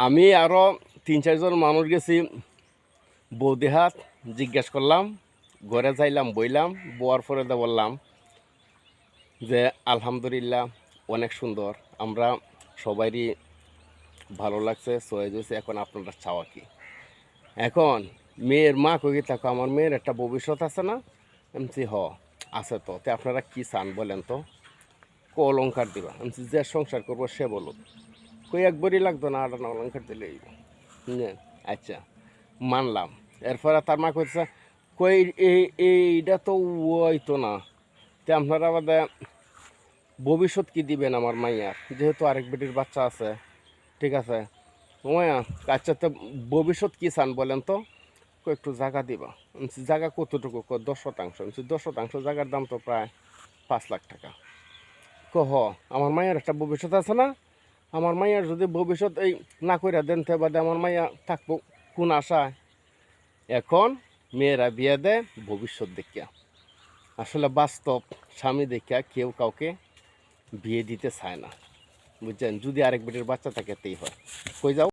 আমি আরও 3-4 জন মানুষ গেছি বৌদিহাট জিজ্ঞেস করলাম, ঘরে যাইলাম, বইলাম, বোয়ার পরে বললাম যে আলহামদুলিল্লাহ অনেক সুন্দর, আমরা সবারই ভালো লাগছে, সয়েজ হয়েছে। এখন আপনারা চাওয়া কি? এখন মেয়ের মা কই থাকো, আমার মেয়ের একটা ভবিষ্যৎ আছে না? এমসি আছে তো, আপনারা কি চান বলেন তো? অলঙ্কার দিবা, এমসি যে সংসার করবো সে বলুক, কই একবারই লাগতো না, আটা অলঙ্কার দিলে আচ্ছা মানলাম। এরপরে তার মা কইছে কই এইটা তো ওইতো না, আপনারা আমাদের ভবিষ্যৎ কি দিবেন আমার মাইয়ার, যেহেতু আরেক বেটির বাচ্চা আছে, ঠিক আছে মায়া, আচ্ছা তো ভবিষ্যৎ কি চান বলেন তো? একটু জায়গা দিবা। জায়গা কতটুকু? 10%। 10% জায়গার দাম তো প্রায় 5 লাখ টাকা। আমার মায়ের একটা ভবিষ্যৎ আছে না? আমার মাইয়ার যদি ভবিষ্যৎ এই না কইরা দেন তে বাদে আমার মাইয়া থাকবো কোন আশায়? এখন মেয়েরা বিয়ে দেয় ভবিষ্যৎ দেখিয়া, আসলে বাস্তব স্বামী দেখিয়া কেউ কাউকে বিয়ে দিতে চায় না, বুঝছেন? যদি আরেক বেটির বাচ্চা থাকে তেই হয়। কই যাও।